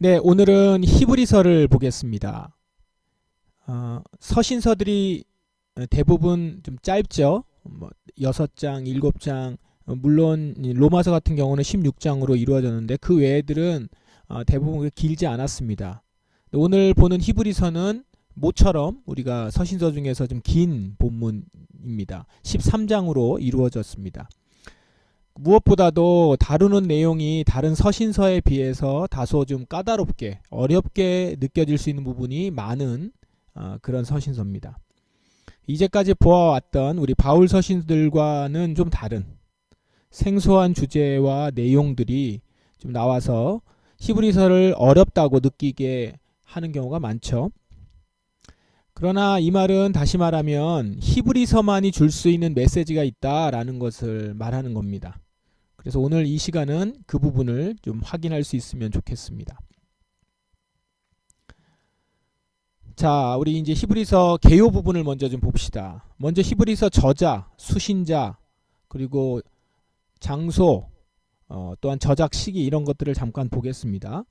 네, 오늘은 히브리서를 보겠습니다. 서신서들이 대부분 좀 짧죠. 뭐 6장, 7장, 물론 로마서 같은 경우는 16장으로 이루어졌는데 그 외에들은 대부분 길지 않았습니다. 오늘 보는 히브리서는 모처럼 우리가 서신서 중에서 좀 긴 본문입니다. 13장으로 이루어졌습니다. 무엇보다도 다루는 내용이 다른 서신서에 비해서 다소 좀 까다롭게 어렵게 느껴질 수 있는 부분이 많은 그런 서신서입니다. 이제까지 보아왔던 우리 바울 서신들과는 좀 다른 생소한 주제와 내용들이 좀 나와서 히브리서를 어렵다고 느끼게 하는 경우가 많죠. 그러나 이 말은 다시 말하면 히브리서만이 줄 수 있는 메시지가 있다라는 것을 말하는 겁니다. 그래서 오늘 이 시간은 그 부분을 좀 확인할 수 있으면 좋겠습니다. 자, 우리 이제 히브리서 개요 부분을 먼저 좀 봅시다. 먼저 히브리서 저자, 수신자, 그리고 장소, 또한 저작 시기 이런 것들을 잠깐 보겠습니다.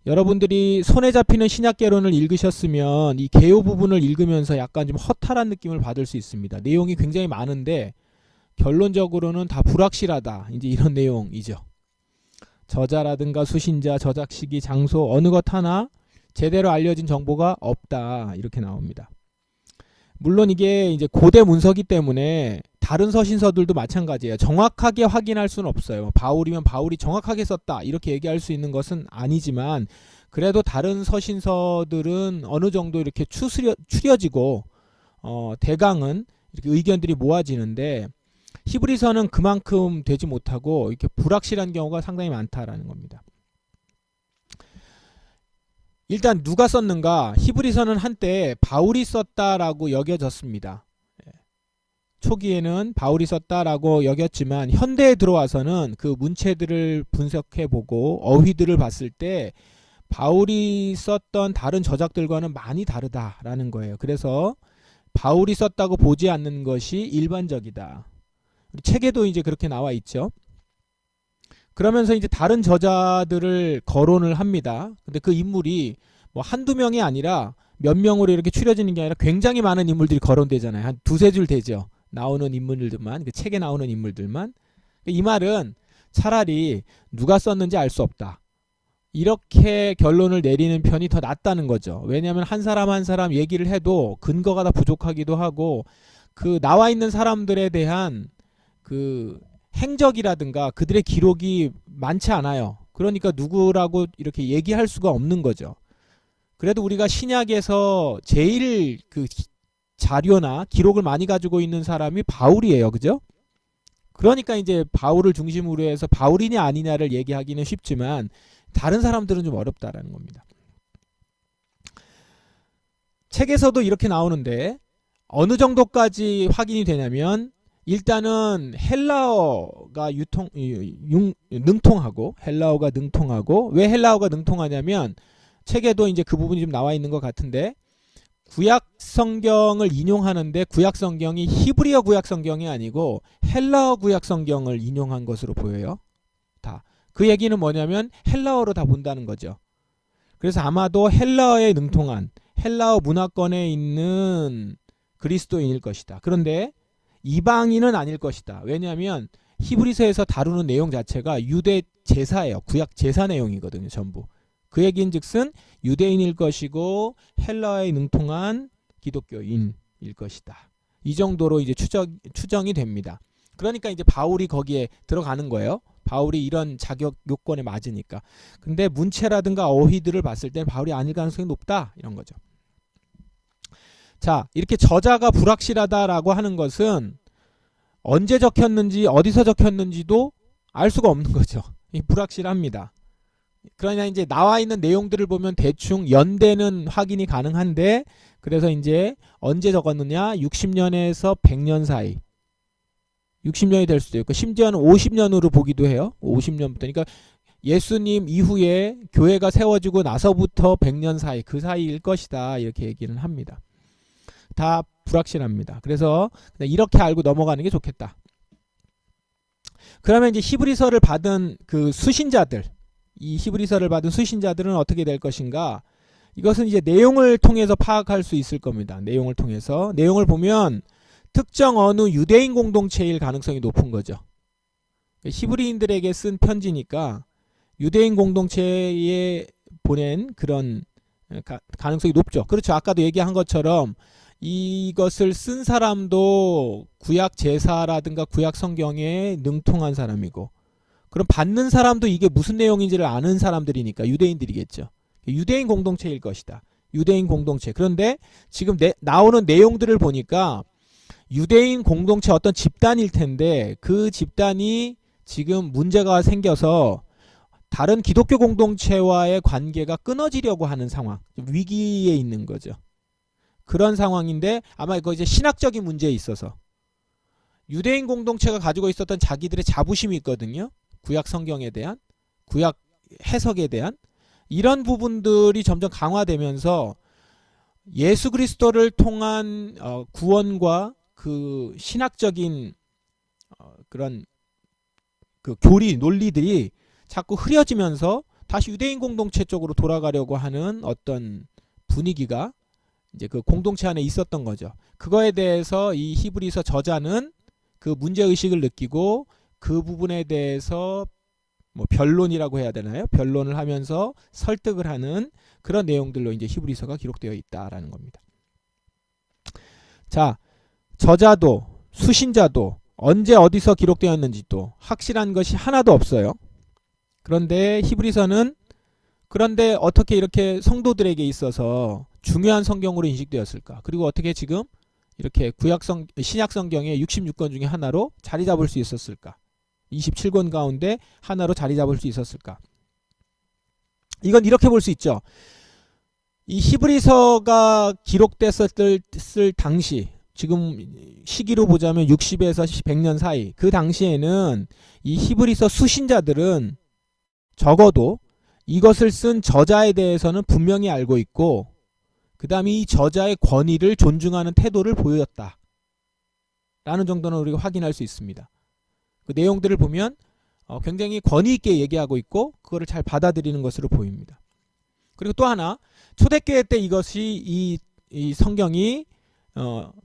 여러분들이 손에 잡히는 신약개론을 읽으셨으면 이 개요 부분을 읽으면서 약간 좀 허탈한 느낌을 받을 수 있습니다. 내용이 굉장히 많은데 결론적으로는 다 불확실하다. 이제 이런 내용이죠. 저자라든가 수신자, 저작 시기, 장소 어느 것 하나 제대로 알려진 정보가 없다. 이렇게 나옵니다. 물론 이게 이제 고대 문서기 때문에 다른 서신서들도 마찬가지예요. 정확하게 확인할 수는 없어요. 바울이면 바울이 정확하게 썼다. 이렇게 얘기할 수 있는 것은 아니지만 그래도 다른 서신서들은 어느 정도 이렇게 추려지고 대강은 이렇게 의견들이 모아지는데 히브리서는 그만큼 되지 못하고 이렇게 불확실한 경우가 상당히 많다라는 겁니다. 일단 누가 썼는가? 히브리서는 한때 바울이 썼다라고 여겨졌습니다. 초기에는 바울이 썼다라고 여겼지만 현대에 들어와서는 그 문체들을 분석해보고 어휘들을 봤을 때 바울이 썼던 다른 저작들과는 많이 다르다라는 거예요. 그래서 바울이 썼다고 보지 않는 것이 일반적이다. 책에도 이제 그렇게 나와 있죠. 그러면서 이제 다른 저자들을 거론을 합니다. 근데 그 인물이 뭐 한두 명이 아니라 몇 명으로 이렇게 추려지는 게 아니라 굉장히 많은 인물들이 거론되잖아요. 한 두세 줄 되죠. 나오는 인물들만, 그 책에 나오는 인물들만. 이 말은 차라리 누가 썼는지 알 수 없다. 이렇게 결론을 내리는 편이 더 낫다는 거죠. 왜냐하면 한 사람 한 사람 얘기를 해도 근거가 다 부족하기도 하고 그 나와 있는 사람들에 대한 그 행적이라든가 그들의 기록이 많지 않아요. 그러니까 누구라고 이렇게 얘기할 수가 없는 거죠. 그래도 우리가 신약에서 제일 그 자료나 기록을 많이 가지고 있는 사람이 바울이에요. 그죠? 그러니까 이제 바울을 중심으로 해서 바울이냐 아니냐를 얘기하기는 쉽지만 다른 사람들은 좀 어렵다라는 겁니다. 책에서도 이렇게 나오는데 어느 정도까지 확인이 되냐면 일단은 헬라어가 능통하고 헬라어가 능통하고 왜 헬라어가 능통하냐면 책에도 이제 그 부분이 좀 나와 있는 것 같은데 구약 성경을 인용하는데 구약 성경이 히브리어 구약 성경이 아니고 헬라어 구약 성경을 인용한 것으로 보여요. 다. 그 얘기는 뭐냐면 헬라어로 다 본다는 거죠. 그래서 아마도 헬라어에 능통한 헬라어 문화권에 있는 그리스도인일 것이다. 그런데 이방인은 아닐 것이다. 왜냐하면 히브리서에서 다루는 내용 자체가 유대 제사예요. 구약 제사 내용이거든요. 전부. 그 얘기인 즉슨 유대인일 것이고 헬라어에 능통한 기독교인일 것이다. 이 정도로 이제 추정이 됩니다. 그러니까 이제 바울이 거기에 들어가는 거예요. 바울이 이런 자격 요건에 맞으니까. 근데 문체라든가 어휘들을 봤을 때 바울이 아닐 가능성이 높다. 이런 거죠. 자, 이렇게 저자가 불확실하다라고 하는 것은 언제 적혔는지 어디서 적혔는지도 알 수가 없는 거죠. 불확실합니다. 그러나 이제 나와 있는 내용들을 보면 대충 연대는 확인이 가능한데 그래서 이제 언제 적었느냐 60년에서 100년 사이 60년이 될 수도 있고 심지어는 50년으로 보기도 해요. 50년부터. 그러니까 예수님 이후에 교회가 세워지고 나서부터 100년 사이 그 사이일 것이다 이렇게 얘기는 합니다. 다 불확실합니다. 그래서 이렇게 알고 넘어가는 게 좋겠다. 그러면 이제 히브리서를 받은 그 수신자들 이 히브리서를 받은 수신자들은 어떻게 될 것인가? 이것은 이제 내용을 통해서 파악할 수 있을 겁니다. 내용을 통해서. 내용을 보면 특정 어느 유대인 공동체일 가능성이 높은 거죠. 히브리인들에게 쓴 편지니까 유대인 공동체에 보낸 그런 가능성이 높죠. 그렇죠. 아까도 얘기한 것처럼 이것을 쓴 사람도 구약 제사라든가 구약 성경에 능통한 사람이고, 그럼 받는 사람도 이게 무슨 내용인지를 아는 사람들이니까 유대인들이겠죠. 유대인 공동체일 것이다. 유대인 공동체. 그런데 지금 나오는 내용들을 보니까 유대인 공동체 어떤 집단일 텐데 그 집단이 지금 문제가 생겨서 다른 기독교 공동체와의 관계가 끊어지려고 하는 상황, 위기에 있는 거죠. 그런 상황인데 아마 이거 이제 신학적인 문제에 있어서 유대인 공동체가 가지고 있었던 자기들의 자부심이 있거든요. 구약 성경에 대한, 구약 해석에 대한 이런 부분들이 점점 강화되면서 예수 그리스도를 통한 구원과 그 신학적인 그런 그 교리, 논리들이 자꾸 흐려지면서 다시 유대인 공동체 쪽으로 돌아가려고 하는 어떤 분위기가 이제 그 공동체 안에 있었던 거죠. 그거에 대해서 이 히브리서 저자는 그 문제의식을 느끼고 그 부분에 대해서 뭐 변론이라고 해야 되나요? 변론을 하면서 설득을 하는 그런 내용들로 이제 히브리서가 기록되어 있다라는 겁니다. 자, 저자도 수신자도 언제 어디서 기록되었는지도 확실한 것이 하나도 없어요. 그런데 히브리서는 그런데 어떻게 이렇게 성도들에게 있어서 중요한 성경으로 인식되었을까? 그리고 어떻게 지금 이렇게 신약 성경의 66권 중에 하나로 자리 잡을 수 있었을까? 27권 가운데 하나로 자리 잡을 수 있었을까? 이건 이렇게 볼 수 있죠. 이 히브리서가 기록됐을 당시, 지금 시기로 보자면 60에서 100년 사이, 그 당시에는 이 히브리서 수신자들은 적어도 이것을 쓴 저자에 대해서는 분명히 알고 있고, 그 다음에 이 저자의 권위를 존중하는 태도를 보였다 라는 정도는 우리가 확인할 수 있습니다. 그 내용들을 보면 굉장히 권위 있게 얘기하고 있고 그거를 잘 받아들이는 것으로 보입니다. 그리고 또 하나, 초대교회 때 이것이 이 성경이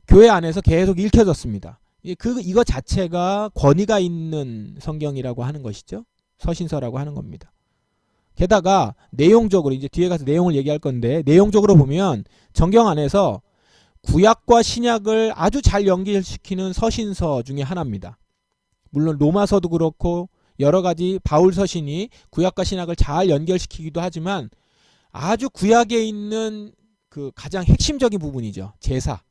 교회 안에서 계속 읽혀졌습니다. 이거 자체가 권위가 있는 성경이라고 하는 것이죠. 서신서라고 하는 겁니다. 게다가 내용적으로 이제 뒤에 가서 내용을 얘기할 건데, 내용적으로 보면 정경 안에서 구약과 신약을 아주 잘 연결시키는 서신서 중에 하나입니다. 물론 로마서도 그렇고 여러 가지 바울 서신이 구약과 신약을 잘 연결시키기도 하지만 아주 구약에 있는 그 가장 핵심적인 부분이죠. 제사,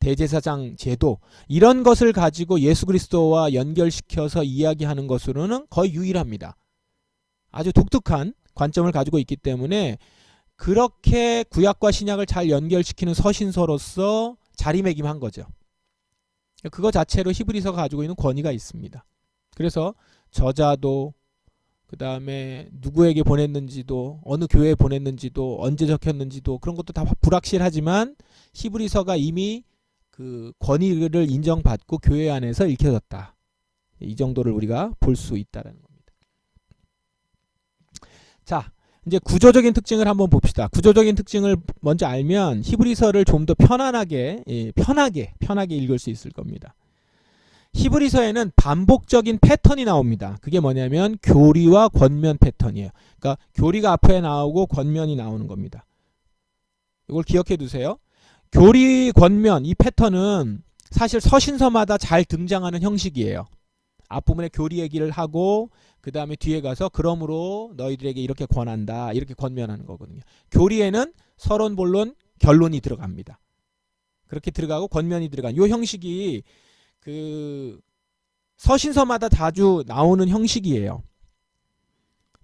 대제사장 제도, 이런 것을 가지고 예수 그리스도와 연결시켜서 이야기하는 것으로는 거의 유일합니다. 아주 독특한 관점을 가지고 있기 때문에 그렇게 구약과 신약을 잘 연결시키는 서신서로서 자리매김한 거죠. 그거 자체로 히브리서가 가지고 있는 권위가 있습니다. 그래서 저자도, 그 다음에 누구에게 보냈는지도, 어느 교회에 보냈는지도, 언제 적혔는지도 그런 것도 다 불확실하지만 히브리서가 이미 그 권위를 인정받고 교회 안에서 읽혀졌다. 이 정도를 우리가 볼 수 있다는 겁니다. 자, 이제 구조적인 특징을 한번 봅시다. 구조적인 특징을 먼저 알면 히브리서를 좀 더 편안하게 읽을 수 있을 겁니다. 히브리서에는 반복적인 패턴이 나옵니다. 그게 뭐냐면 교리와 권면 패턴이에요. 그러니까 교리가 앞에 나오고 권면이 나오는 겁니다. 이걸 기억해 두세요. 교리, 권면, 이 패턴은 사실 서신서마다 잘 등장하는 형식이에요. 앞부분에 교리 얘기를 하고 그 다음에 뒤에 가서 그러므로 너희들에게 이렇게 권한다, 이렇게 권면하는 거거든요. 교리에는 서론, 본론, 결론이 들어갑니다. 그렇게 들어가고 권면이 들어간 이 형식이 그 서신서마다 자주 나오는 형식이에요.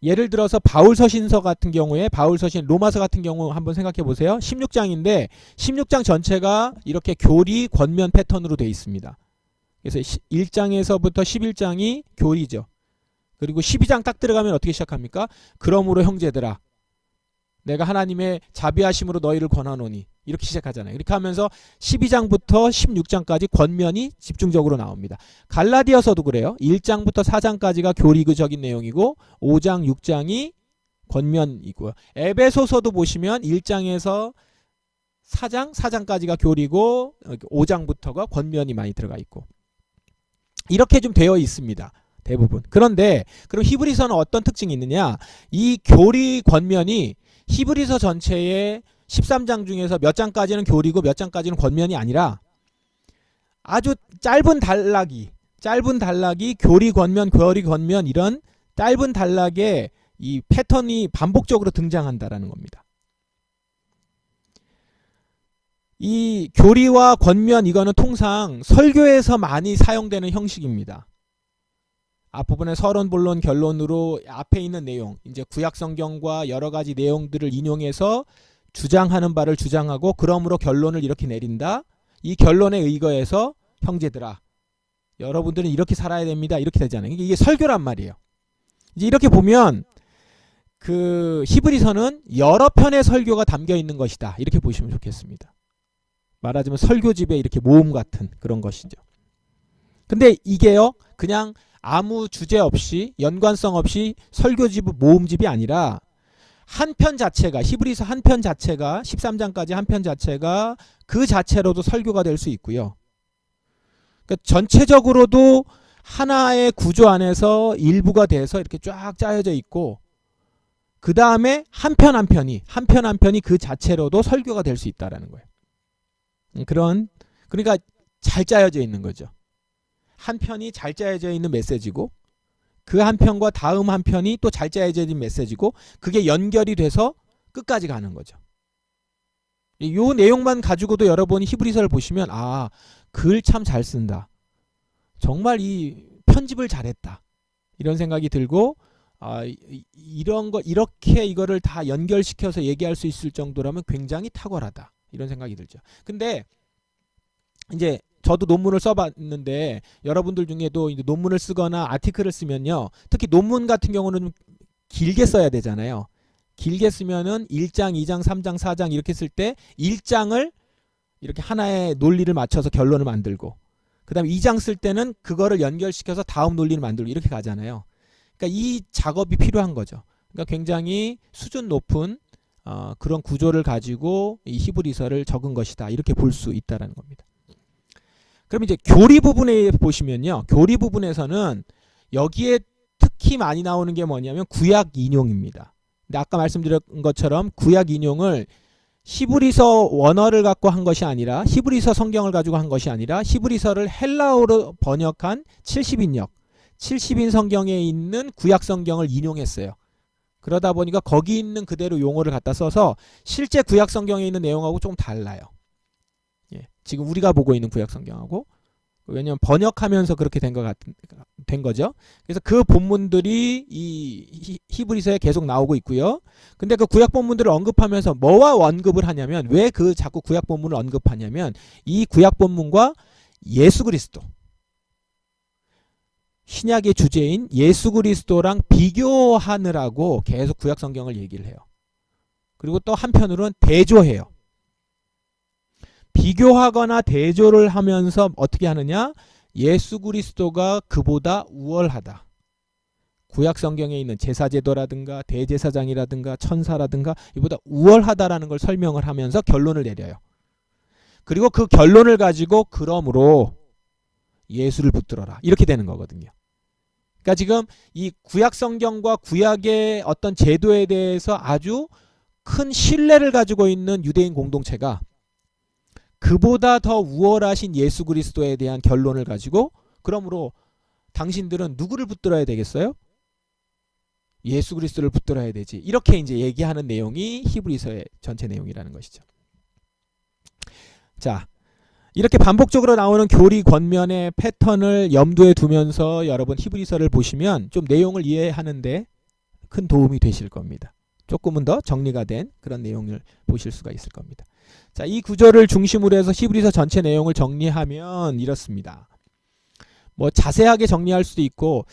예를 들어서 바울 서신서 같은 경우에, 바울 서신 로마서 같은 경우 한번 생각해 보세요. 16장인데 16장 전체가 이렇게 교리, 권면 패턴으로 되어 있습니다. 그래서 1장에서부터 11장이 교리죠. 그리고 12장 딱 들어가면 어떻게 시작합니까? 그러므로 형제들아, 내가 하나님의 자비하심으로 너희를 권하노니, 이렇게 시작하잖아요. 이렇게 하면서 12장부터 16장까지 권면이 집중적으로 나옵니다. 갈라디아서도 그래요. 1장부터 4장까지가 교리적인 내용이고 5장, 6장이 권면이고요. 에베소서도 보시면 1장에서 4장까지가 교리고 5장부터가 권면이 많이 들어가 있고 이렇게 좀 되어 있습니다. 대부분. 그런데 그럼 히브리서는 어떤 특징이 있느냐? 이 교리 권면이 히브리서 전체의 13장 중에서 몇 장까지는 교리고 몇 장까지는 권면이 아니라 아주 짧은 단락이 교리 권면 이런 짧은 단락에 이 패턴이 반복적으로 등장한다라는 겁니다. 이 교리와 권면 이거는 통상 설교에서 많이 사용되는 형식입니다. 앞부분에 서론, 본론, 결론으로 앞에 있는 내용, 이제 구약 성경과 여러 가지 내용들을 인용해서 주장하는 바를 주장하고 그러므로 결론을 이렇게 내린다. 이 결론에 의거해서 형제들아, 여러분들은 이렇게 살아야 됩니다. 이렇게 되잖아요. 이게 설교란 말이에요. 이제 이렇게 보면 그 히브리서는 여러 편의 설교가 담겨 있는 것이다. 이렇게 보시면 좋겠습니다. 말하자면 설교집에 이렇게 모음 같은 그런 것이죠. 근데 이게요, 그냥 아무 주제 없이 연관성 없이 설교집 모음집이 아니라 한 편 자체가 히브리서 한 편 자체가 13장까지 한 편 자체가 그 자체로도 설교가 될 수 있고요. 그러니까 전체적으로도 하나의 구조 안에서 일부가 돼서 이렇게 쫙 짜여져 있고 그 다음에 한 편 한 편이 그 자체로도 설교가 될 수 있다라는 거예요. 그러니까 잘 짜여져 있는 거죠. 한 편이 잘 짜여져 있는 메시지고 그 한 편과 다음 한 편이 또 잘 짜여져 있는 메시지고 그게 연결이 돼서 끝까지 가는 거죠. 이 내용만 가지고도 여러분이 히브리서를 보시면 아, 글 참 잘 쓴다. 정말 이 편집을 잘했다. 이런 생각이 들고 아, 이런 거 이렇게 이거를 다 연결시켜서 얘기할 수 있을 정도라면 굉장히 탁월하다. 이런 생각이 들죠. 근데 이제 저도 논문을 써봤는데 여러분들 중에도 이제 논문을 쓰거나 아티클을 쓰면요. 특히 논문 같은 경우는 좀 길게 써야 되잖아요. 길게 쓰면은 1장, 2장, 3장, 4장 이렇게 쓸 때 1장을 이렇게 하나의 논리를 맞춰서 결론을 만들고 그 다음에 2장 쓸 때는 그거를 연결시켜서 다음 논리를 만들고 이렇게 가잖아요. 그러니까 이 작업이 필요한 거죠. 그러니까 굉장히 수준 높은 그런 구조를 가지고 이 히브리서를 적은 것이다. 이렇게 볼 수 있다는 겁니다. 그럼 이제 교리 부분에 보시면요. 교리 부분에서는 여기에 특히 많이 나오는 게 뭐냐면 구약 인용입니다. 근데 아까 말씀드린 것처럼 구약 인용을 히브리서 원어를 갖고 한 것이 아니라 히브리서 성경을 가지고 한 것이 아니라 히브리서를 헬라어로 번역한 70인 성경에 있는 구약 성경을 인용했어요. 그러다 보니까 거기 있는 그대로 용어를 갖다 써서 실제 구약 성경에 있는 내용하고 좀 달라요. 예, 지금 우리가 보고 있는 구약 성경하고 왜냐하면 번역하면서 그렇게 된 거죠. 그래서 그 본문들이 이 히브리서에 계속 나오고 있고요. 근데 그 구약 본문들을 언급하면서 뭐와 언급을 하냐면 왜 그 자꾸 구약 본문을 언급하냐면 이 구약 본문과 예수 그리스도 신약의 주제인 예수 그리스도랑 비교하느라고 계속 구약 성경을 얘기를 해요. 그리고 또 한편으로는 대조해요. 비교하거나 대조를 하면서 어떻게 하느냐? 예수 그리스도가 그보다 우월하다. 구약 성경에 있는 제사제도라든가 대제사장이라든가 천사라든가 이보다 우월하다라는 걸 설명을 하면서 결론을 내려요. 그리고 그 결론을 가지고 그러므로 예수를 붙들어라. 이렇게 되는 거거든요. 그러니까 지금 이 구약 성경과 구약의 어떤 제도에 대해서 아주 큰 신뢰를 가지고 있는 유대인 공동체가 그보다 더 우월하신 예수 그리스도에 대한 결론을 가지고 그러므로 당신들은 누구를 붙들어야 되겠어요? 예수 그리스도를 붙들어야 되지. 이렇게 이제 얘기하는 내용이 히브리서의 전체 내용이라는 것이죠. 자, 이렇게 반복적으로 나오는 교리 권면의 패턴을 염두에 두면서 여러분 히브리서를 보시면 좀 내용을 이해하는데 큰 도움이 되실 겁니다. 조금은 더 정리가 된 그런 내용을 보실 수가 있을 겁니다. 자, 이 구조를 중심으로 해서 히브리서 전체 내용을 정리하면 이렇습니다. 뭐 자세하게 정리할 수도 있고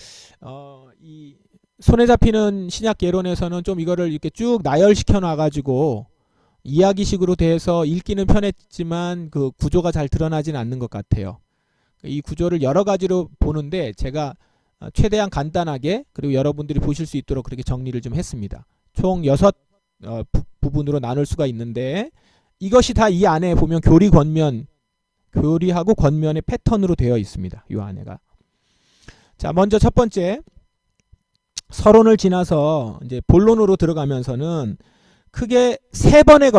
이 손에 잡히는 신약 예론에서는 좀 이거를 이렇게 쭉 나열시켜 놔 가지고 이야기식으로 돼서 읽기는 편했지만 그 구조가 잘 드러나지는 않는 것 같아요. 이 구조를 여러 가지로 보는데 제가 최대한 간단하게 그리고 여러분들이 보실 수 있도록 그렇게 정리를 좀 했습니다. 총 6 부분으로 나눌 수가 있는데 이것이 다 이 안에 보면 교리 권면, 교리하고 권면의 패턴으로 되어 있습니다. 이 안에가. 자, 먼저 첫 번째 서론을 지나서 이제 본론으로 들어가면서는 크게 3번에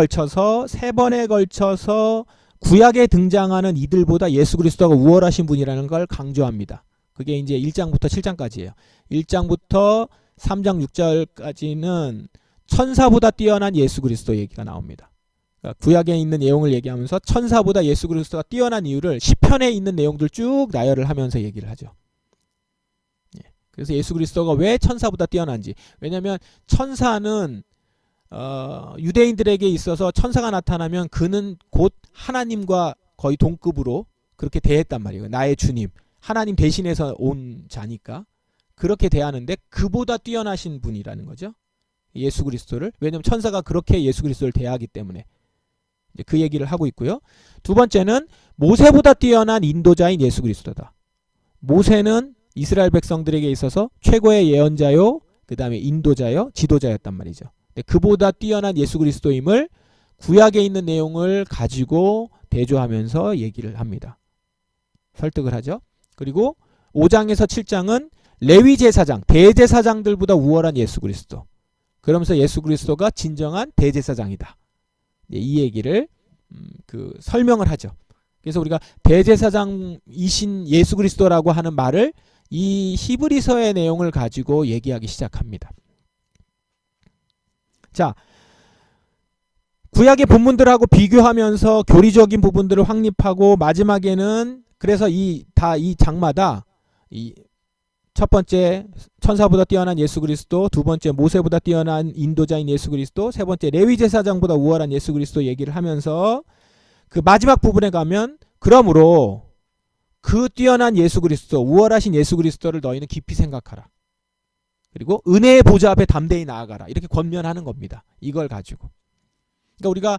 걸쳐서 구약에 등장하는 이들보다 예수 그리스도가 우월하신 분이라는 걸 강조합니다. 그게 이제 1장부터 7장까지예요. 1장부터 3장 6절까지는 천사보다 뛰어난 예수 그리스도 얘기가 나옵니다. 그러니까 구약에 있는 내용을 얘기하면서 천사보다 예수 그리스도가 뛰어난 이유를 시편에 있는 내용들 쭉 나열을 하면서 얘기를 하죠. 그래서 예수 그리스도가 왜 천사보다 뛰어난지. 왜냐하면 천사는 유대인들에게 있어서 천사가 나타나면 그는 곧 하나님과 거의 동급으로 그렇게 대했단 말이에요. 나의 주님, 하나님 대신해서 온 자니까 그렇게 대하는데 그보다 뛰어나신 분이라는 거죠. 예수 그리스도를. 왜냐하면 천사가 그렇게 예수 그리스도를 대하기 때문에 그 얘기를 하고 있고요. 두 번째는 모세보다 뛰어난 인도자인 예수 그리스도다. 모세는 이스라엘 백성들에게 있어서 최고의 예언자요, 그 다음에 인도자요, 지도자였단 말이죠. 그보다 뛰어난 예수 그리스도임을 구약에 있는 내용을 가지고 대조하면서 얘기를 합니다. 설득을 하죠. 그리고 5장에서 7장은 레위 제사장, 대제사장들보다 우월한 예수 그리스도. 그러면서 예수 그리스도가 진정한 대제사장이다. 이 얘기를 설명을 하죠. 그래서 우리가 대제사장이신 예수 그리스도라고 하는 말을 이 히브리서의 내용을 가지고 얘기하기 시작합니다. 자, 구약의 본문들하고 비교하면서 교리적인 부분들을 확립하고 마지막에는 그래서 이 장마다 첫 번째 천사보다 뛰어난 예수 그리스도, 두 번째 모세보다 뛰어난 인도자인 예수 그리스도, 세 번째 레위 제사장보다 우월한 예수 그리스도 얘기를 하면서 그 마지막 부분에 가면 그러므로 그 뛰어난 예수 그리스도, 우월하신 예수 그리스도를 너희는 깊이 생각하라. 그리고 은혜의 보좌 앞에 담대히 나아가라. 이렇게 권면하는 겁니다. 이걸 가지고. 그러니까 우리가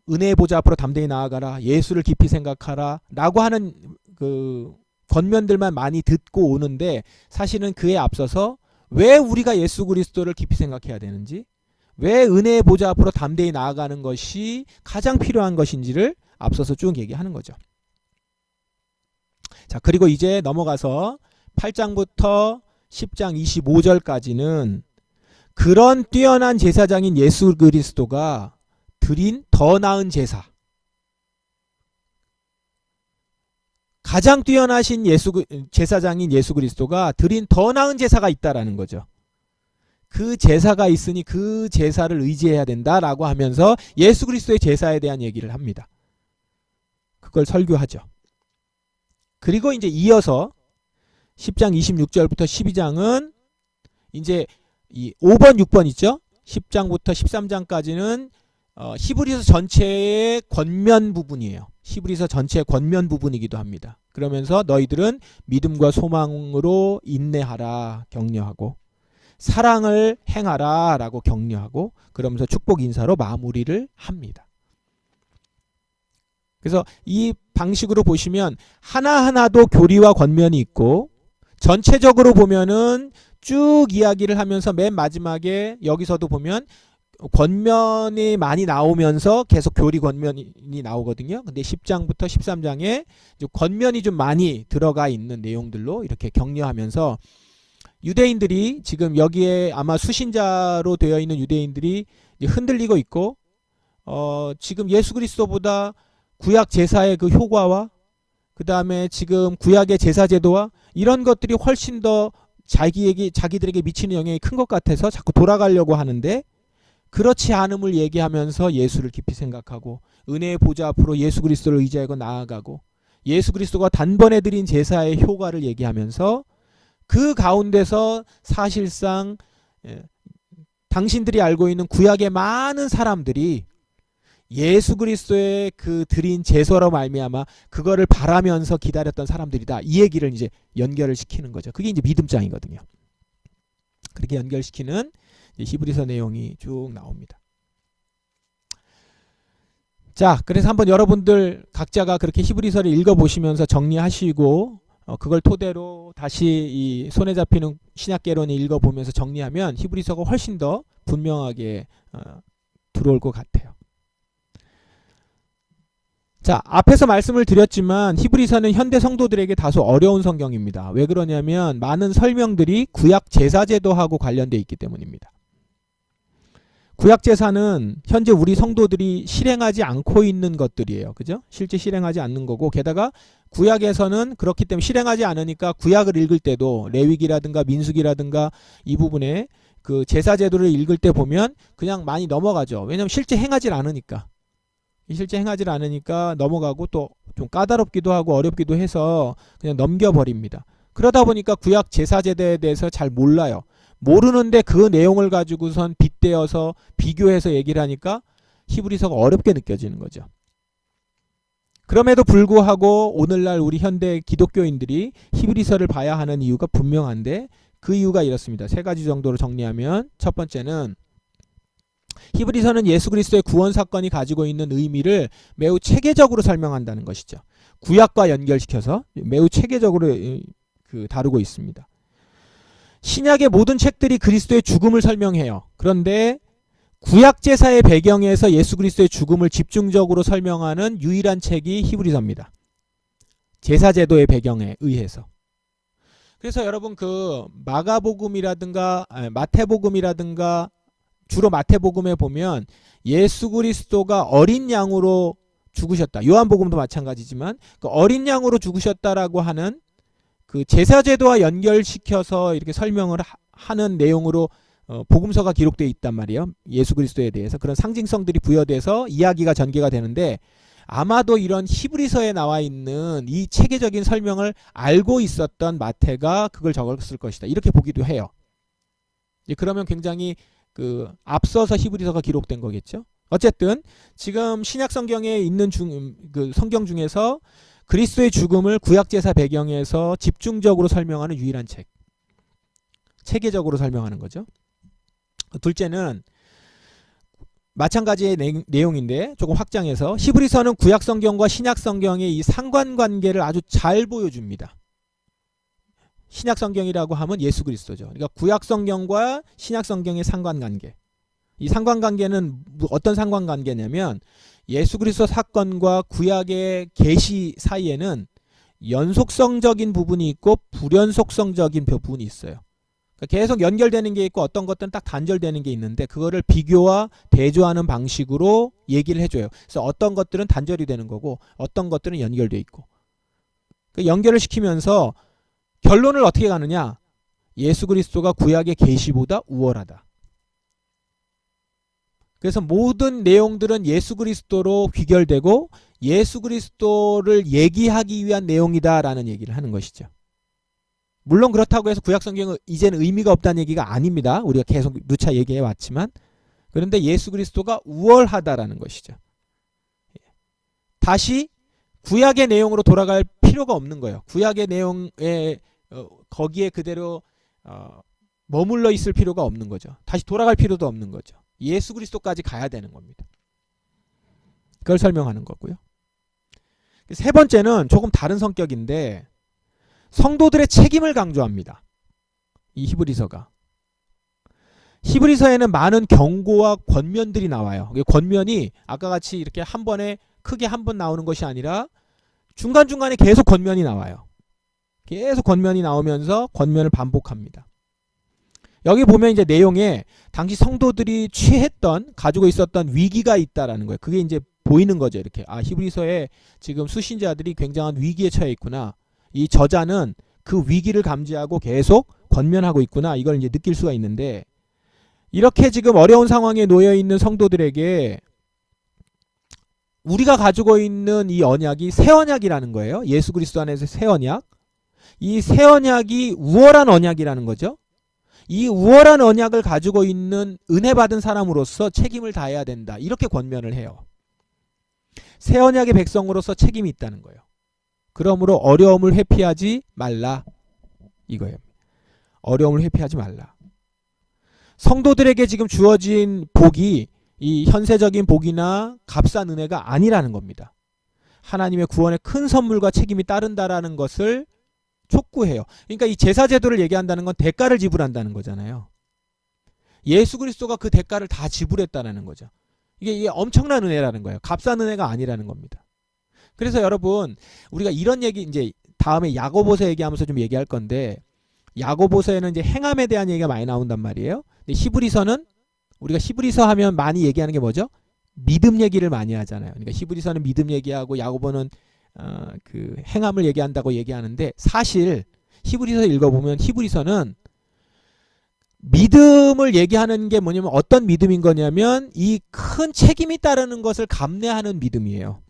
은혜의 보좌 앞으로 담대히 나아가라. 예수를 깊이 생각하라. 라고 하는 그 권면들만 많이 듣고 오는데 사실은 그에 앞서서 왜 우리가 예수 그리스도를 깊이 생각해야 되는지, 왜 은혜의 보좌 앞으로 담대히 나아가는 것이 가장 필요한 것인지를 앞서서 쭉 얘기하는 거죠. 자, 그리고 이제 넘어가서 8장부터 10장 25절까지는 그런 뛰어난 제사장인 예수 그리스도가 드린 더 나은 제사, 가장 뛰어나신 제사장인 예수 그리스도가 드린 더 나은 제사가 있다라는 거죠. 그 제사가 있으니 그 제사를 의지해야 된다라고 하면서 예수 그리스도의 제사에 대한 얘기를 합니다. 그걸 설교하죠. 그리고 이제 이어서 10장 26절부터 12장은 이제 이 5번, 6번 있죠? 10장부터 13장까지는 히브리서 전체의 권면 부분이에요. 히브리서 전체의 권면 부분이기도 합니다. 그러면서 너희들은 믿음과 소망으로 인내하라 격려하고 사랑을 행하라 라고 격려하고 그러면서 축복 인사로 마무리를 합니다. 그래서 이 방식으로 보시면 하나하나도 교리와 권면이 있고 전체적으로 보면은 쭉 이야기를 하면서 맨 마지막에 여기서도 보면 권면이 많이 나오면서 계속 교리 권면이 나오거든요. 근데 10장부터 13장에 권면이 좀 많이 들어가 있는 내용들로 이렇게 격려하면서 유대인들이 지금 여기에 아마 수신자로 되어 있는 유대인들이 흔들리고 있고 지금 예수 그리스도보다 구약 제사의 그 효과와 그 다음에 지금 구약의 제사 제도와 이런 것들이 훨씬 더 자기들에게 미치는 영향이 큰 것 같아서 자꾸 돌아가려고 하는데 그렇지 않음을 얘기하면서 예수를 깊이 생각하고 은혜의 보좌 앞으로 예수 그리스도를 의지하고 나아가고 예수 그리스도가 단번에 드린 제사의 효과를 얘기하면서 그 가운데서 사실상 당신들이 알고 있는 구약의 많은 사람들이 예수 그리스도의 그 드린 제사로 말미암아 그거를 바라면서 기다렸던 사람들이다. 이 얘기를 이제 연결을 시키는 거죠. 그게 이제 믿음장이거든요. 그렇게 연결시키는 히브리서 내용이 쭉 나옵니다. 자, 그래서 한번 여러분들 각자가 그렇게 히브리서를 읽어보시면서 정리하시고 그걸 토대로 다시 이 손에 잡히는 신약개론을 읽어보면서 정리하면 히브리서가 훨씬 더 분명하게 들어올 것 같아요. 자, 앞에서 말씀을 드렸지만 히브리서는 현대 성도들에게 다소 어려운 성경입니다. 왜 그러냐면 많은 설명들이 구약 제사제도하고 관련되어 있기 때문입니다. 구약 제사는 현재 우리 성도들이 실행하지 않고 있는 것들이에요. 그죠? 실제 실행하지 않는 거고, 게다가 구약에서는 그렇기 때문에 실행하지 않으니까 구약을 읽을 때도 레위기라든가 민수기라든가 이 부분에 그 제사제도를 읽을 때 보면 그냥 많이 넘어가죠. 왜냐하면 실제 행하지 않으니까. 실제 행하지 않으니까 넘어가고 또 좀 까다롭기도 하고 어렵기도 해서 그냥 넘겨버립니다. 그러다 보니까 구약 제사제도에 대해서 잘 몰라요. 모르는데 그 내용을 가지고선 빗대어서 비교해서 얘기를 하니까 히브리서가 어렵게 느껴지는 거죠. 그럼에도 불구하고 오늘날 우리 현대 기독교인들이 히브리서를 봐야 하는 이유가 분명한데, 그 이유가 이렇습니다. 세 가지 정도로 정리하면, 첫 번째는 히브리서는 예수 그리스도의 구원 사건이 가지고 있는 의미를 매우 체계적으로 설명한다는 것이죠. 구약과 연결시켜서 매우 체계적으로 다루고 있습니다. 신약의 모든 책들이 그리스도의 죽음을 설명해요. 그런데 구약 제사의 배경에서 예수 그리스도의 죽음을 집중적으로 설명하는 유일한 책이 히브리서입니다. 제사제도의 배경에 의해서. 그래서 여러분 그 마가복음이라든가 마태복음이라든가 주로 마태복음에 보면 예수 그리스도가 어린 양으로 죽으셨다. 요한복음도 마찬가지지만 그 어린 양으로 죽으셨다라고 하는 그 제사제도와 연결시켜서 이렇게 설명을 하는 내용으로 복음서가 기록되어 있단 말이에요. 예수 그리스도에 대해서 그런 상징성들이 부여돼서 이야기가 전개가 되는데, 아마도 이런 히브리서에 나와 있는 이 체계적인 설명을 알고 있었던 마태가 그걸 적었을 것이다. 이렇게 보기도 해요. 그러면 굉장히 그 앞서서 히브리서가 기록된 거겠죠. 어쨌든 지금 신약 성경에 있는 그 성경 중에서 그리스도의 죽음을 구약제사 배경에서 집중적으로 설명하는 유일한 책. 체계적으로 설명하는 거죠. 둘째는 마찬가지의 내용인데 조금 확장해서 히브리서는 구약 성경과 신약 성경의 이 상관관계를 아주 잘 보여줍니다. 신약 성경이라고 하면 예수 그리스도죠. 그러니까 구약 성경과 신약 성경의 상관관계. 이 상관관계는 어떤 상관관계냐면 예수 그리스도 사건과 구약의 계시 사이에는 연속성적인 부분이 있고 불연속성적인 부분이 있어요. 그러니까 계속 연결되는 게 있고 어떤 것들은 딱 단절되는 게 있는데, 그거를 비교와 대조하는 방식으로 얘기를 해줘요. 그래서 어떤 것들은 단절이 되는 거고 어떤 것들은 연결돼 있고, 그러니까 연결을 시키면서 결론을 어떻게 가느냐? 예수 그리스도가 구약의 계시보다 우월하다. 그래서 모든 내용들은 예수 그리스도로 귀결되고 예수 그리스도를 얘기하기 위한 내용이다라는 얘기를 하는 것이죠. 물론 그렇다고 해서 구약 성경은 이제는 의미가 없다는 얘기가 아닙니다. 우리가 계속 누차 얘기해 왔지만, 그런데 예수 그리스도가 우월하다라는 것이죠. 다시 구약의 내용으로 돌아갈 필요가 없는 거예요. 구약의 내용에 거기에 그대로 머물러 있을 필요가 없는 거죠. 다시 돌아갈 필요도 없는 거죠. 예수 그리스도까지 가야 되는 겁니다. 그걸 설명하는 거고요. 세 번째는 조금 다른 성격인데, 성도들의 책임을 강조합니다. 이 히브리서가. 히브리서에는 많은 경고와 권면들이 나와요. 권면이 아까 같이 이렇게 한 번에 크게 한 번 나오는 것이 아니라 중간중간에 계속 권면이 나와요. 계속 권면이 나오면서 권면을 반복합니다. 여기 보면 이제 내용에 당시 성도들이 취했던, 가지고 있었던 위기가 있다라는 거예요. 그게 이제 보이는 거죠. 이렇게. 아, 히브리서에 지금 수신자들이 굉장한 위기에 처해 있구나. 이 저자는 그 위기를 감지하고 계속 권면하고 있구나. 이걸 이제 느낄 수가 있는데, 이렇게 지금 어려운 상황에 놓여 있는 성도들에게 우리가 가지고 있는 이 언약이 새 언약이라는 거예요. 예수 그리스도 안에서 새 언약. 이 새 언약이 우월한 언약이라는 거죠. 이 우월한 언약을 가지고 있는 은혜 받은 사람으로서 책임을 다해야 된다. 이렇게 권면을 해요. 새 언약의 백성으로서 책임이 있다는 거예요. 그러므로 어려움을 회피하지 말라. 이거예요. 어려움을 회피하지 말라. 성도들에게 지금 주어진 복이 이 현세적인 복이나 값싼 은혜가 아니라는 겁니다. 하나님의 구원의 큰 선물과 책임이 따른다라는 것을 촉구해요. 그러니까 이 제사제도를 얘기한다는 건 대가를 지불한다는 거잖아요. 예수 그리스도가 그 대가를 다 지불했다는 거죠. 이게 엄청난 은혜라는 거예요. 값싼 은혜가 아니라는 겁니다. 그래서 여러분, 우리가 이런 얘기 이제 다음에 야고보서 얘기하면서 좀 얘기할 건데, 야고보서에는 이제 행함에 대한 얘기가 많이 나온단 말이에요. 근데 히브리서는, 우리가 히브리서 하면 많이 얘기하는 게 뭐죠? 믿음 얘기를 많이 하잖아요. 그러니까 히브리서는 믿음 얘기하고 야고보는 그 행함을 얘기한다고 얘기하는데, 사실 히브리서 읽어보면 히브리서는 믿음을 얘기하는 게 뭐냐면 어떤 믿음인 거냐면 이 큰 책임이 따르는 것을 감내하는 믿음이에요.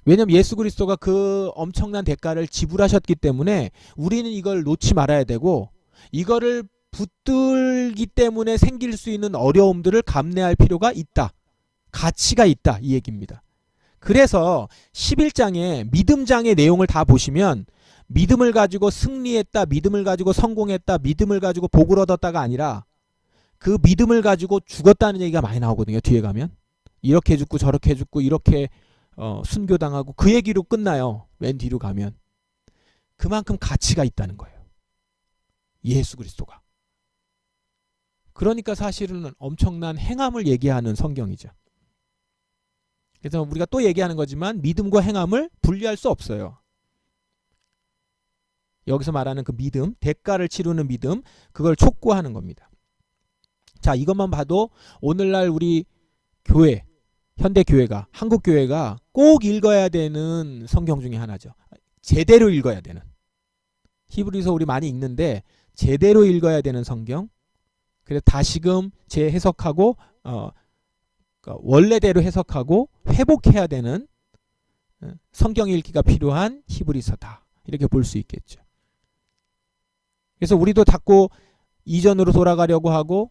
왜냐면 예수 그리스도가 그 엄청난 대가를 지불하셨기 때문에 우리는 이걸 놓지 말아야 되고, 이거를 붙들기 때문에 생길 수 있는 어려움들을 감내할 필요가 있다. 가치가 있다. 이 얘기입니다. 그래서 11장의 믿음장의 내용을 다 보시면 믿음을 가지고 승리했다, 믿음을 가지고 성공했다, 믿음을 가지고 복을 얻었다가 아니라 그 믿음을 가지고 죽었다는 얘기가 많이 나오거든요. 뒤에 가면 이렇게 죽고 저렇게 죽고 이렇게 순교당하고 그 얘기로 끝나요. 맨 뒤로 가면 그만큼 가치가 있다는 거예요. 예수 그리스도가. 그러니까 사실은 엄청난 행함을 얘기하는 성경이죠. 그래서 우리가 또 얘기하는 거지만 믿음과 행함을 분리할 수 없어요. 여기서 말하는 그 믿음, 대가를 치르는 믿음, 그걸 촉구하는 겁니다. 자, 이것만 봐도 오늘날 우리 교회, 현대교회가, 한국교회가 꼭 읽어야 되는 성경 중에 하나죠. 제대로 읽어야 되는. 히브리서 우리 많이 읽는데 제대로 읽어야 되는 성경. 그래서 다시금 재해석하고 원래대로 해석하고 회복해야 되는 성경 읽기가 필요한 히브리서다. 이렇게 볼 수 있겠죠. 그래서 우리도 자꾸 이전으로 돌아가려고 하고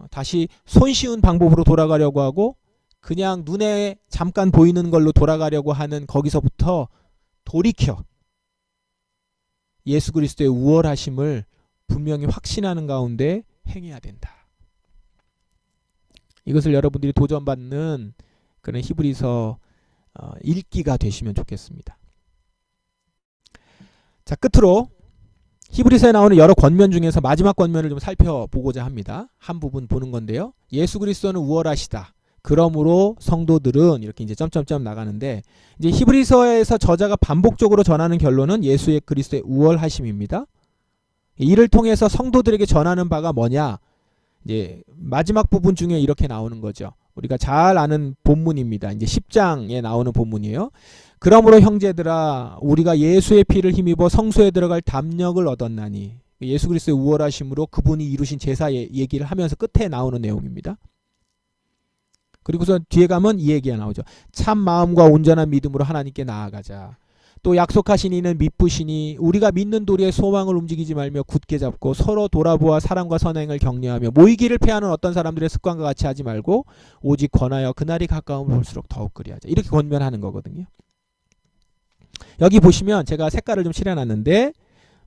다시 손쉬운 방법으로 돌아가려고 하고 그냥 눈에 잠깐 보이는 걸로 돌아가려고 하는 거기서부터 돌이켜 예수 그리스도의 우월하심을 분명히 확신하는 가운데 행해야 된다. 이것을 여러분들이 도전받는 그런 히브리서 읽기가 되시면 좋겠습니다. 자, 끝으로 히브리서에 나오는 여러 권면 중에서 마지막 권면을 좀 살펴보고자 합니다. 한 부분 보는 건데요. 예수 그리스도는 우월하시다. 그러므로 성도들은 이렇게 이제 점점점 나가는데, 이제 히브리서에서 저자가 반복적으로 전하는 결론은 예수의 그리스도의 우월하심입니다. 이를 통해서 성도들에게 전하는 바가 뭐냐? 이제 마지막 부분 중에 이렇게 나오는 거죠. 우리가 잘 아는 본문입니다. 이제 10장에 나오는 본문이에요. 그러므로 형제들아, 우리가 예수의 피를 힘입어 성소에 들어갈 담력을 얻었나니. 예수 그리스도의 우월하심으로 그분이 이루신 제사 얘기를 하면서 끝에 나오는 내용입니다. 그리고서 뒤에 가면 이 얘기가 나오죠. 참 마음과 온전한 믿음으로 하나님께 나아가자. 또 약속하신 이는 믿으시니 우리가 믿는 도리에 소망을 움직이지 말며 굳게 잡고 서로 돌아보아 사랑과 선행을 격려하며 모이기를 패하는 어떤 사람들의 습관과 같이 하지 말고 오직 권하여 그날이 가까움을 볼수록 더욱 그리하자. 이렇게 권면하는 거거든요. 여기 보시면 제가 색깔을 좀 칠해놨는데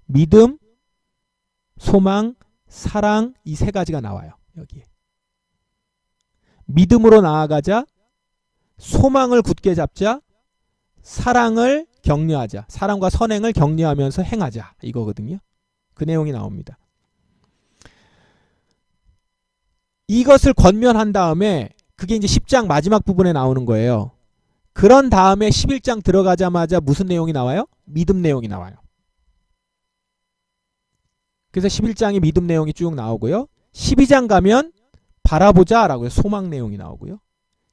믿음, 소망, 사랑 이 세 가지가 나와요. 여기에. 믿음으로 나아가자, 소망을 굳게 잡자, 사랑을 격려하자. 사랑과 선행을 격려하면서 행하자. 이거거든요. 그 내용이 나옵니다. 이것을 권면한 다음에 그게 이제 10장 마지막 부분에 나오는 거예요. 그런 다음에 11장 들어가자마자 무슨 내용이 나와요? 믿음 내용이 나와요. 그래서 11장이 믿음 내용이 쭉 나오고요. 12장 가면 바라보자 라고 해서 소망 내용이 나오고요.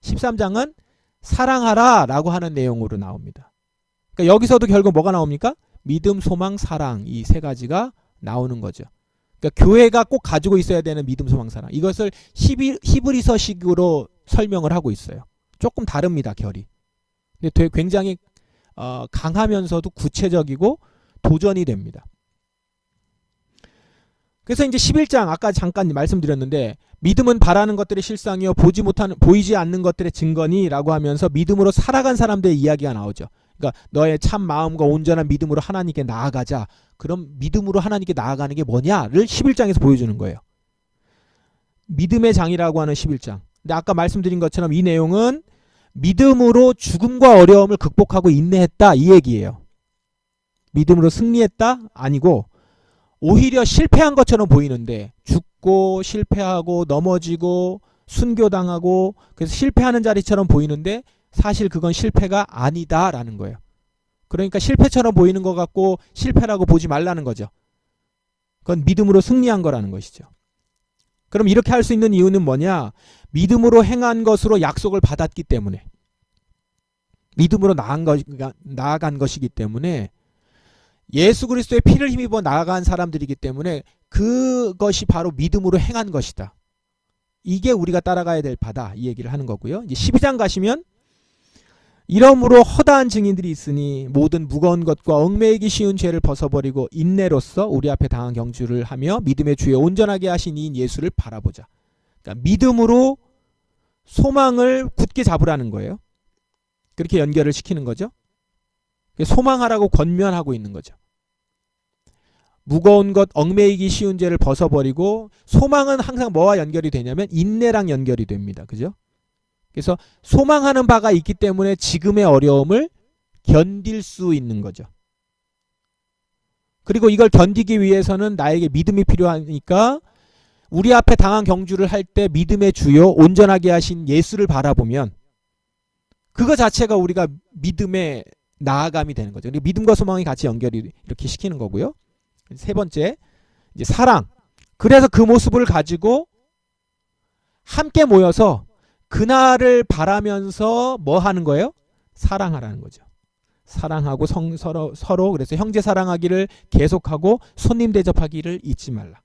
13장은 사랑하라 라고 하는 내용으로 나옵니다. 그러니까 여기서도 결국 뭐가 나옵니까? 믿음, 소망, 사랑 이 세 가지가 나오는 거죠. 그러니까 교회가 꼭 가지고 있어야 되는 믿음, 소망, 사랑. 이것을 히브리서식으로 설명을 하고 있어요. 조금 다릅니다, 결이. 근데 굉장히 강하면서도 구체적이고 도전이 됩니다. 그래서 이제 11장 아까 잠깐 말씀드렸는데 믿음은 바라는 것들의 실상이요 보이지 않는 것들의 증거니라고 하면서 믿음으로 살아간 사람들의 이야기가 나오죠. 그러니까 너의 참 마음과 온전한 믿음으로 하나님께 나아가자. 그럼 믿음으로 하나님께 나아가는 게 뭐냐를 11장에서 보여주는 거예요. 믿음의 장이라고 하는 11장. 근데 아까 말씀드린 것처럼 이 내용은 믿음으로 죽음과 어려움을 극복하고 인내했다 이 얘기예요. 믿음으로 승리했다? 아니고 오히려 실패한 것처럼 보이는데 죽고 실패하고 넘어지고 순교당하고 그래서 실패하는 자리처럼 보이는데 사실 그건 실패가 아니다라는 거예요. 그러니까 실패처럼 보이는 것 같고 실패라고 보지 말라는 거죠. 그건 믿음으로 승리한 거라는 것이죠. 그럼 이렇게 할 수 있는 이유는 뭐냐? 믿음으로 행한 것으로 약속을 받았기 때문에, 믿음으로 나아간 것이기 때문에, 예수 그리스도의 피를 힘입어 나아간 사람들이기 때문에 그것이 바로 믿음으로 행한 것이다. 이게 우리가 따라가야 될 바다 이 얘기를 하는 거고요. 이제 12장 가시면 이러므로 허다한 증인들이 있으니 모든 무거운 것과 얽매이기 쉬운 죄를 벗어버리고 인내로써 우리 앞에 당한 경주를 하며 믿음의 주에 온전하게 하신 이인 예수를 바라보자. 그러니까 믿음으로 소망을 굳게 잡으라는 거예요. 그렇게 연결을 시키는 거죠. 소망하라고 권면하고 있는 거죠. 무거운 것, 얽매이기 쉬운 죄를 벗어버리고, 소망은 항상 뭐와 연결이 되냐면 인내랑 연결이 됩니다. 그죠? 그래서 소망하는 바가 있기 때문에 지금의 어려움을 견딜 수 있는 거죠. 그리고 이걸 견디기 위해서는 나에게 믿음이 필요하니까 우리 앞에 당한 경주를 할 때 믿음의 주요 온전하게 하신 예수를 바라보면 그거 자체가 우리가 믿음의 나아감이 되는 거죠. 믿음과 소망이 같이 연결이 이렇게 시키는 거고요. 세 번째, 이제 사랑. 그래서 그 모습을 가지고 함께 모여서 그날을 바라면서 뭐 하는 거예요? 사랑하라는 거죠. 사랑하고 서로 그래서 형제 사랑하기를 계속하고 손님 대접하기를 잊지 말라.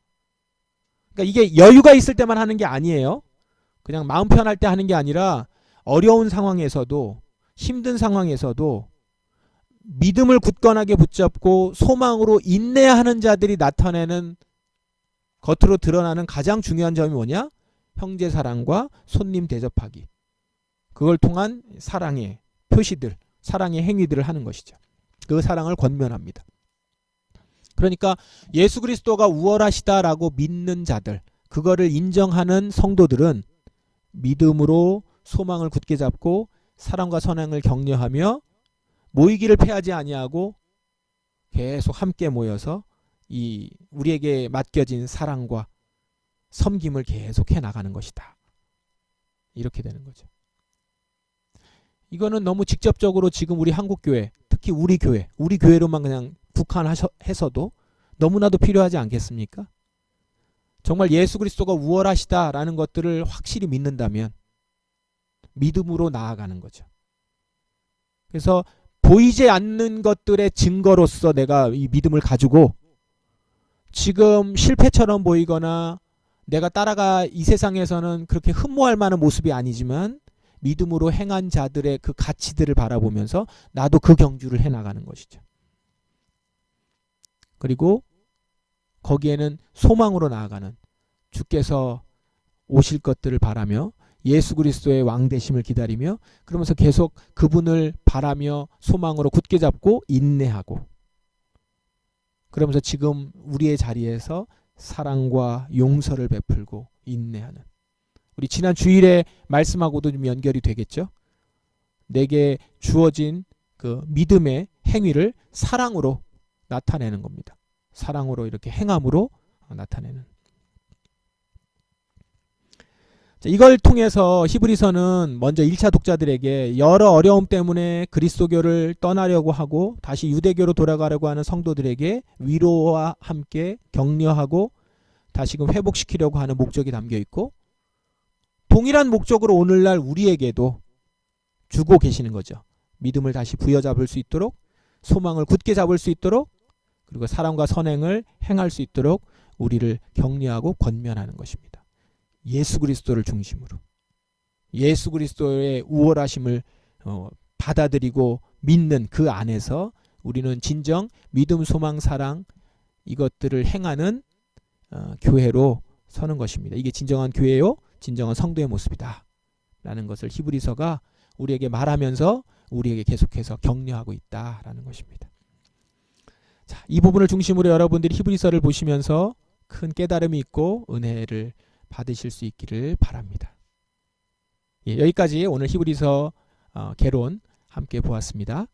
그러니까 이게 여유가 있을 때만 하는 게 아니에요. 그냥 마음 편할 때 하는 게 아니라 어려운 상황에서도 힘든 상황에서도 믿음을 굳건하게 붙잡고 소망으로 인내하는 자들이 나타내는 겉으로 드러나는 가장 중요한 점이 뭐냐? 형제 사랑과 손님 대접하기. 그걸 통한 사랑의 표시들, 사랑의 행위들을 하는 것이죠. 그 사랑을 권면합니다. 그러니까 예수 그리스도가 우월하시다라고 믿는 자들, 그거를 인정하는 성도들은 믿음으로 소망을 굳게 잡고 사랑과 선행을 격려하며 모이기를 패하지 아니하고 계속 함께 모여서 이 우리에게 맡겨진 사랑과 섬김을 계속해 나가는 것이다. 이렇게 되는 거죠. 이거는 너무 직접적으로 지금 우리 한국교회, 특히 우리 교회로만 그냥 국한해서도 너무나도 필요하지 않겠습니까? 정말 예수 그리스도가 우월하시다라는 것들을 확실히 믿는다면 믿음으로 나아가는 거죠. 그래서 보이지 않는 것들의 증거로서 내가 이 믿음을 가지고 지금 실패처럼 보이거나 내가 따라가 이 세상에서는 그렇게 흠모할 만한 모습이 아니지만 믿음으로 행한 자들의 그 가치들을 바라보면서 나도 그 경주를 해나가는 것이죠. 그리고 거기에는 소망으로 나아가는 주께서 오실 것들을 바라며 예수 그리스도의 왕되심을 기다리며 그러면서 계속 그분을 바라며 소망으로 굳게 잡고 인내하고 그러면서 지금 우리의 자리에서 사랑과 용서를 베풀고 인내하는 우리 지난 주일에 말씀하고도 좀 연결이 되겠죠. 내게 주어진 그 믿음의 행위를 사랑으로 나타내는 겁니다. 사랑으로 이렇게 행함으로 나타내는. 자, 이걸 통해서 히브리서는 먼저 1차 독자들에게 여러 어려움 때문에 그리스도교를 떠나려고 하고 다시 유대교로 돌아가려고 하는 성도들에게 위로와 함께 격려하고 다시금 회복시키려고 하는 목적이 담겨 있고 동일한 목적으로 오늘날 우리에게도 주고 계시는 거죠. 믿음을 다시 부여잡을 수 있도록 소망을 굳게 잡을 수 있도록 그리고 사랑과 선행을 행할 수 있도록 우리를 격려하고 권면하는 것입니다. 예수 그리스도를 중심으로 예수 그리스도의 우월하심을 받아들이고 믿는 그 안에서 우리는 진정 믿음, 소망, 사랑 이것들을 행하는 교회로 서는 것입니다. 이게 진정한 교회요, 진정한 성도의 모습이다 라는 것을 히브리서가 우리에게 말하면서 우리에게 계속해서 격려하고 있다라는 것입니다. 자, 이 부분을 중심으로 여러분들이 히브리서를 보시면서 큰 깨달음이 있고 은혜를 받으실 수 있기를 바랍니다. 예, 여기까지 오늘 히브리서 개론 함께 보았습니다.